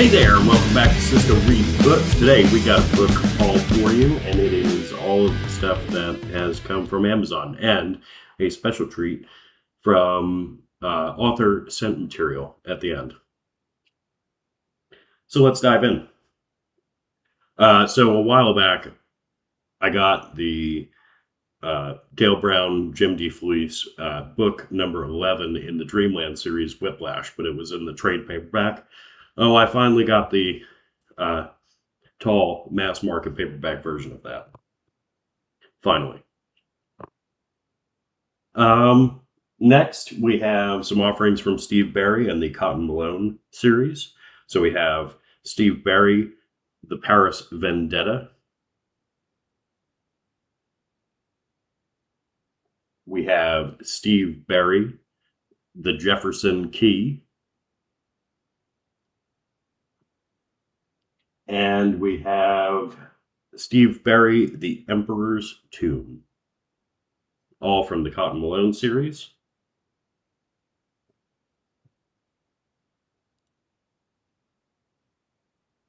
Hey there, welcome back to Cisco Reads Books. Today we got a book haul for you, and it is all of the stuff that has come from Amazon, and a special treat from author sent material at the end. So let's dive in. So a while back, I got the Dale Brown, Jim DeFelice book number 11 in the Dreamland series, Whiplash, but it was in the trade paperback. Oh, I finally got the tall mass market paperback version of that. Finally. Next, we have some offerings from Steve Berry and the Cotton Malone series. So we have Steve Berry, The Paris Vendetta. We have Steve Berry, The Jefferson Key. And we have Steve Berry, The Emperor's Tomb. All from the Cotton Malone series.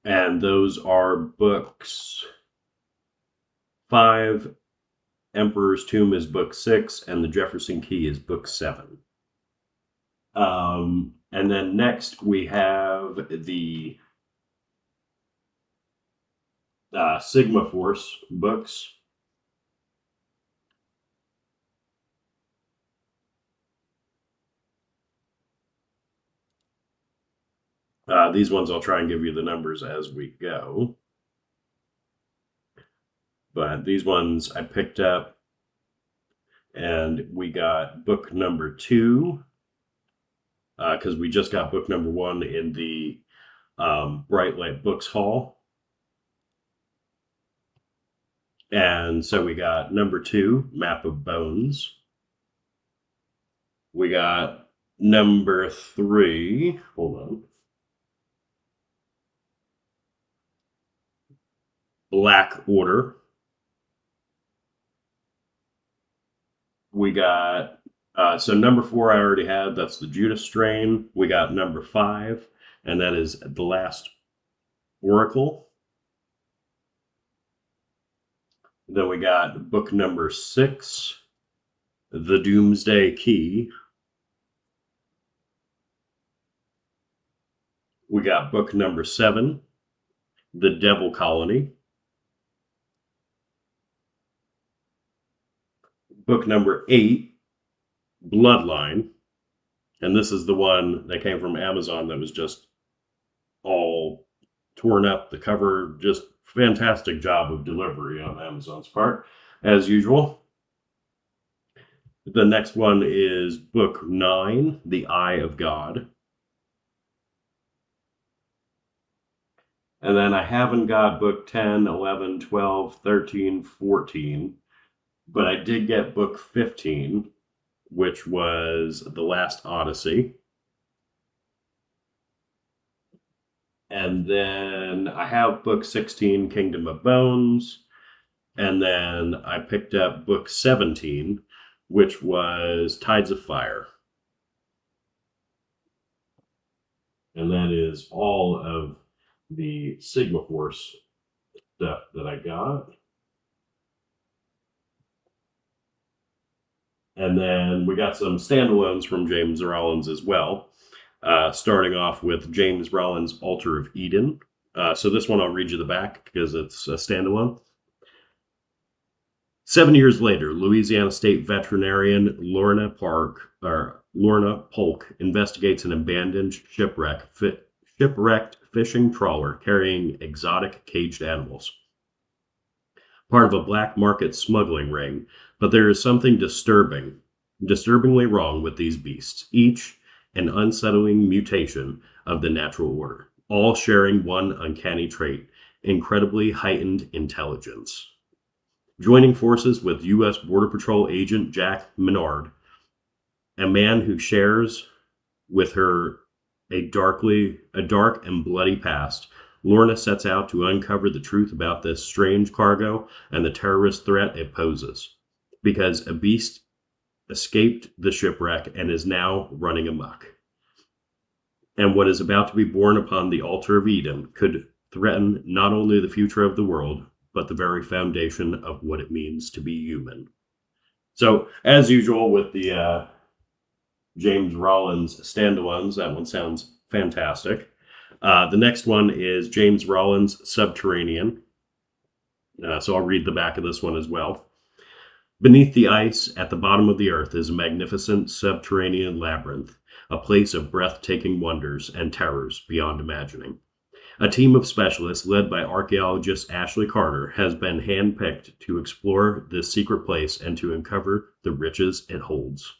And those are books 5, Emperor's Tomb is book 6, and The Jefferson Key is book 7. And then next we have the Sigma Force books. These ones I'll try and give you the numbers as we go. But these ones I picked up, and we got book number 2, because we just got book number 1 in the Bright Light Books haul. And so we got number 2, Map of Bones. We got number 3, hold on, Black Order. We got, so number 4 I already had, that's the Judas Strain. We got number 5, and that is The Last Oracle. Then we got book number 6, The Doomsday Key. We got book number 7, The Devil Colony. Book number 8, Bloodline. And this is the one that came from Amazon that was just all torn up. The cover, just fantastic job of delivery on Amazon's part, as usual. The next one is book 9, The Eye of God. And then I haven't got book 10, 11, 12, 13, 14. But I did get book 15, which was The Last Odyssey. And then I have book 16, Kingdom of Bones. And then I picked up book 17, which was Tides of Fire. And that is all of the Sigma Force stuff that I got. And then we got some standalones from James Rollins as well, starting off with James Rollins' Altar of Eden. So this one I'll read you the back because it's a standalone. 7 years later, Louisiana State veterinarian Lorna Polk investigates an abandoned shipwrecked fishing trawler carrying exotic caged animals. Part of a black market smuggling ring, but there is something disturbingly wrong with these beasts, each an unsettling mutation of the natural order, all sharing one uncanny trait, incredibly heightened intelligence. Joining forces with U.S. Border Patrol agent Jack Menard, a man who shares with her a dark and bloody past, Lorna sets out to uncover the truth about this strange cargo and the terrorist threat it poses, because a beast escaped the shipwreck and is now running amok. and what is about to be born upon the altar of Eden could threaten not only the future of the world, but the very foundation of what it means to be human. So, as usual with the James Rollins standalones, that one sounds fantastic. The next one is James Rollins Subterranean. So I'll read the back of this one as well. Beneath the ice, at the bottom of the earth, is a magnificent subterranean labyrinth, a place of breathtaking wonders and terrors beyond imagining. A team of specialists led by archaeologist Ashley Carter has been handpicked to explore this secret place and to uncover the riches it holds.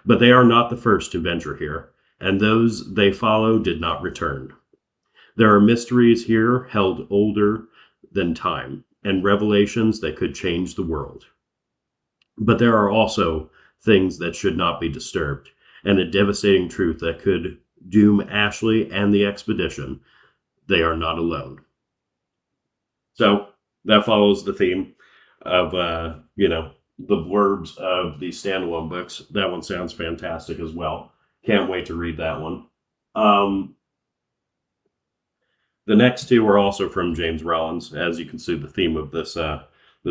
But they are not the first to venture here, and those they follow did not return. There are mysteries here held older than time, and revelations that could change the world. But there are also things that should not be disturbed, and a devastating truth that could doom Ashley and the expedition. They are not alone. So that follows the theme of, the blurbs of the standalone books. That one sounds fantastic as well. Can't wait to read that one. The next two are also from James Rollins. As you can see, the theme of this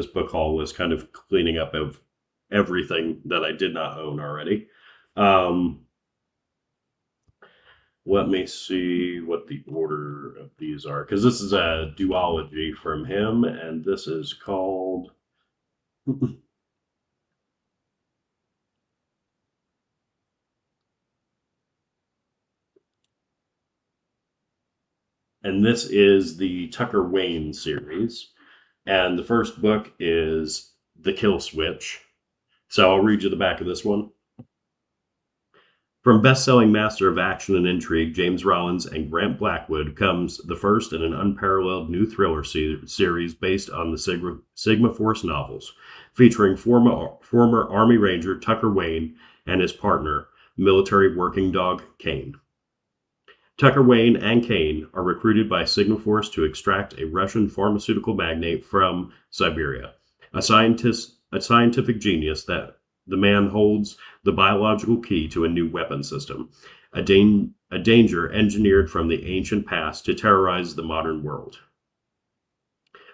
book haul was kind of cleaning up of everything that I did not own already. Let me see what the order of these are, because this is a duology from him, and this is called... and this is the Tucker Wayne series. And the first book is The Kill Switch. So I'll read you the back of this one. From best-selling master of action and intrigue James Rollins and Grant Blackwood comes the first in an unparalleled new thriller series based on the Sigma Force novels, featuring former Army Ranger Tucker Wayne and his partner, military working dog Kane. Tucker Wayne and Kane are recruited by Sigma Force to extract a Russian pharmaceutical magnate from Siberia, a scientific genius that the man holds the biological key to a new weapon system, a danger engineered from the ancient past to terrorize the modern world.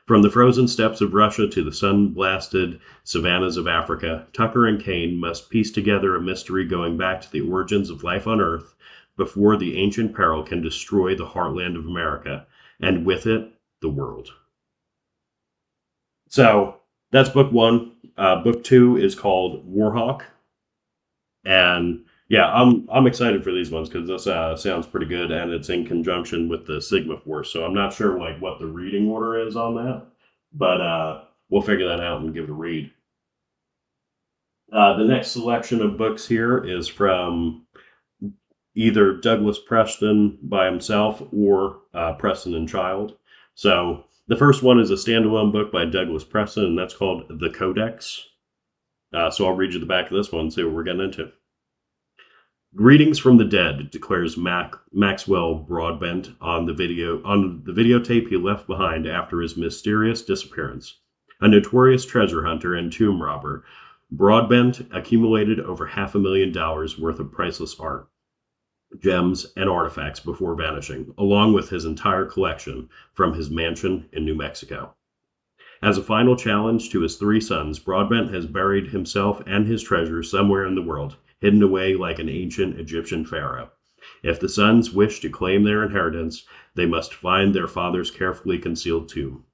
From the frozen steppes of Russia to the sun-blasted savannas of Africa, Tucker and Kane must piece together a mystery going back to the origins of life on Earth before the ancient peril can destroy the heartland of America, and with it, the world. So, that's book one. Book two is called Warhawk. And yeah, I'm excited for these ones because this sounds pretty good, and it's in conjunction with the Sigma Force. So I'm not sure what the reading order is on that, but we'll figure that out and give it a read. The next selection of books here is from either Douglas Preston by himself or Preston and Child. So the first one is a standalone book by Douglas Preston, and that's called The Codex. So I'll read you the back of this one and see what we're getting into. Greetings from the dead, declares Maxwell Broadbent on the videotape he left behind after his mysterious disappearance. A notorious treasure hunter and tomb robber, Broadbent accumulated over $500,000 worth of priceless art, gems, and artifacts before vanishing, along with his entire collection from his mansion in New Mexico. As a final challenge to his three sons, Broadbent has buried himself and his treasure somewhere in the world, hidden away like an ancient Egyptian pharaoh. If the sons wish to claim their inheritance, they must find their father's carefully concealed tomb.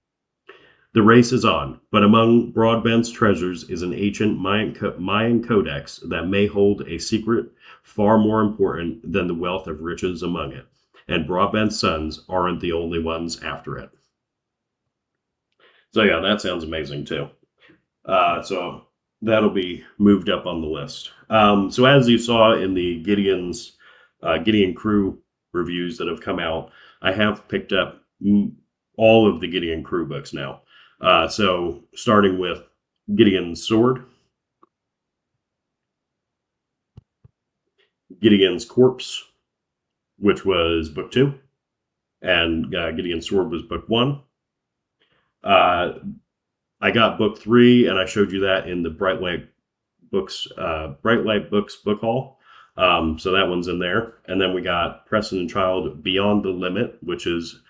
The race is on, but among Broadbent's treasures is an ancient Mayan codex that may hold a secret far more important than the wealth of riches among it, and Broadbent's sons aren't the only ones after it. So yeah, that sounds amazing too. So that'll be moved up on the list. So as you saw in the Gideon Crew reviews that have come out, I have picked up all of the Gideon Crew books now. So starting with Gideon's Sword, Gideon's Corpse, which was book 2, and Gideon's Sword was book 1. I got book 3, and I showed you that in the Bright Light Books book haul. So that one's in there. And then we got Preston and Child Beyond the Limit, which is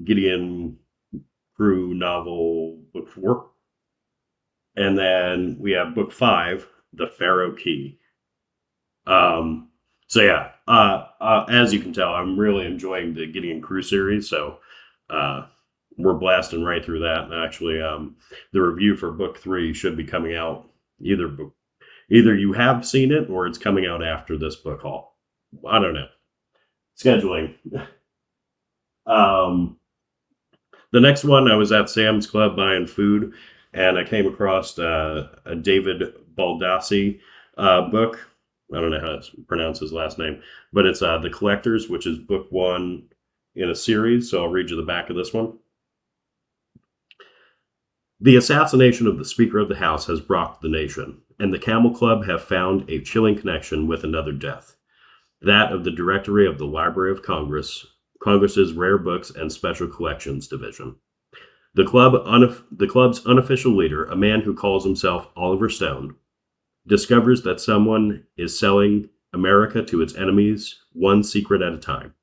Gideon Crew novel book 4. And then we have book 5, The Pharaoh Key. So yeah, as you can tell, I'm really enjoying the Gideon Crew series. So we're blasting right through that. And actually, the review for book 3 should be coming out either you have seen it or it's coming out after this book haul. I don't know. Scheduling. The next one, I was at Sam's Club buying food, and I came across a David Baldassi book. I don't know how to pronounce his last name, but it's The Collectors, which is book 1 in a series. So I'll read you the back of this one. The assassination of the Speaker of the House has rocked the nation, and the Camel Club have found a chilling connection with another death, that of the Directory of the Library of Congress, Congress's Rare Books and Special Collections Division. The club's unofficial leader, a man who calls himself Oliver Stone, discovers that someone is selling America to its enemies, one secret at a time.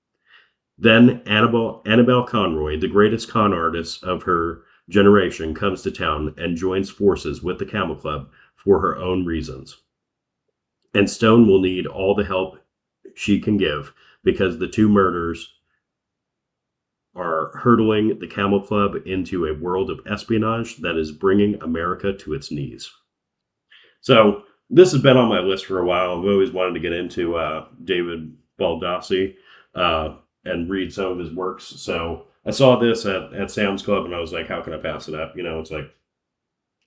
Then Annabelle Conroy, the greatest con artist of her generation, comes to town and joins forces with the Camel Club for her own reasons. And Stone will need all the help she can give because the two murders are hurtling the Camel Club into a world of espionage that is bringing America to its knees. So this has been on my list for a while. I've always wanted to get into David Baldassi and read some of his works. So I saw this at Sam's Club, and I was like, how can I pass it up? You know, it's like, I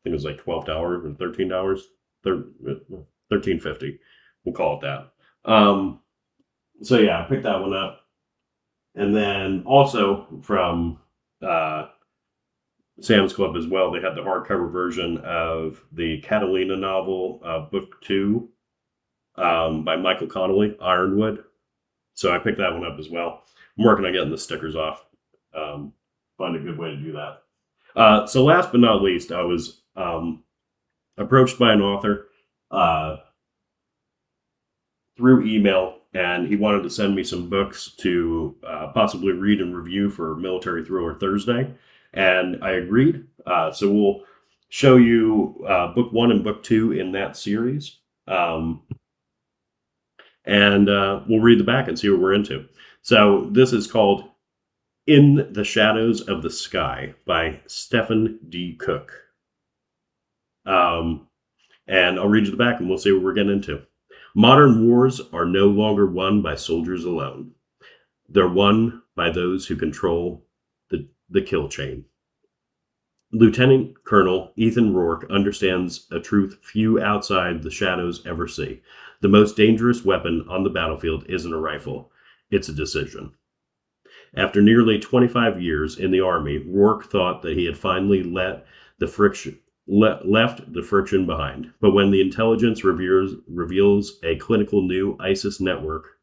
think it was like $12 or $13, $13.50. We'll call it that. So yeah, I picked that one up. And then also from Sam's Club as well, they had the hardcover version of the Catalina novel, book 2, by Michael Connolly, Ironwood. So I picked that one up as well. I'm working on getting the stickers off. Find a good way to do that. So last but not least, I was approached by an author through email, and he wanted to send me some books to possibly read and review for Military Thriller Thursday, and I agreed. So we'll show you book 1 and book 2 in that series, and we'll read the back and see what we're into. So this is called In the Shadows of the Sky by Stephen D. Cook. And I'll read you the back and we'll see what we're getting into. Modern wars are no longer won by soldiers alone. They're won by those who control the kill chain. Lieutenant Colonel Ethan Rourke understands a truth few outside the shadows ever see. The most dangerous weapon on the battlefield isn't a rifle. It's a decision. After nearly 25 years in the Army, Rourke thought that he had finally left the friction behind. But when the intelligence reveals a clinical new ISIS network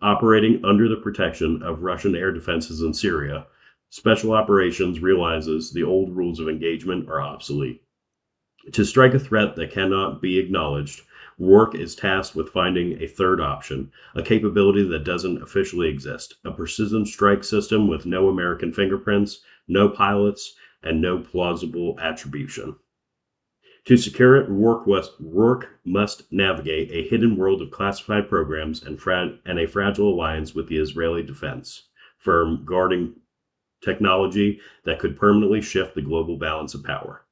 operating under the protection of Russian air defenses in Syria, Special Operations realizes the old rules of engagement are obsolete. To strike a threat that cannot be acknowledged, Rourke is tasked with finding a third option, a capability that doesn't officially exist, a precision strike system with no American fingerprints, no pilots, and no plausible attribution. To secure it, Rourke must navigate a hidden world of classified programs and a fragile alliance with the Israeli defense firm guarding technology that could permanently shift the global balance of power.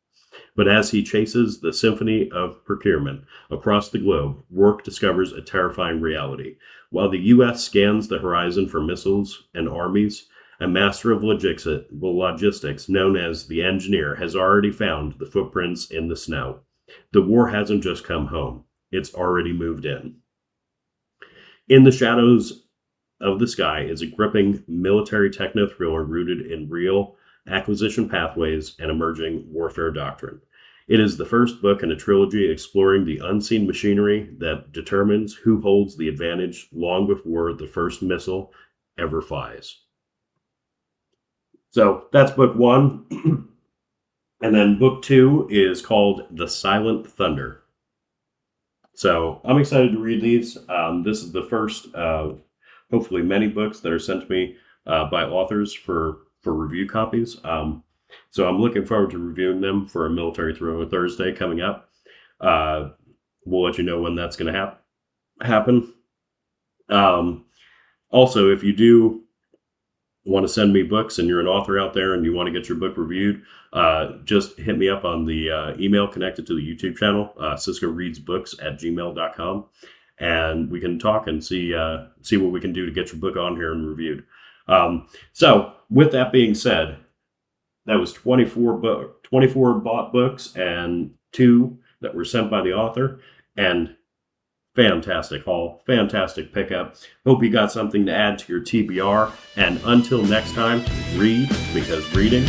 But as he chases the symphony of procurement across the globe, Rourke discovers a terrifying reality. While the U.S. scans the horizon for missiles and armies, a master of logistics known as the Engineer has already found the footprints in the snow. The war hasn't just come home, it's already moved in. In the Shadows of the Sky is a gripping military techno-thriller rooted in real acquisition pathways and emerging warfare doctrine. It is the first book in a trilogy exploring the unseen machinery that determines who holds the advantage long before the first missile ever flies. So that's book 1. And then book 2 is called The Silent Thunder. So I'm excited to read these. This is the first of hopefully many books that are sent to me by authors for review copies. So I'm looking forward to reviewing them for a Military Thriller Thursday coming up. We'll let you know when that's going to happen. Also, if you do want to send me books and you're an author out there and you want to get your book reviewed, just hit me up on the email connected to the YouTube channel, ciscoreadsbooks@gmail.com, and we can talk and see what we can do to get your book on here and reviewed. So with that being said, that was 24 bought books and 2 that were sent by the author, and fantastic haul, fantastic pickup. Hope you got something to add to your TBR, and until next time, read, because reading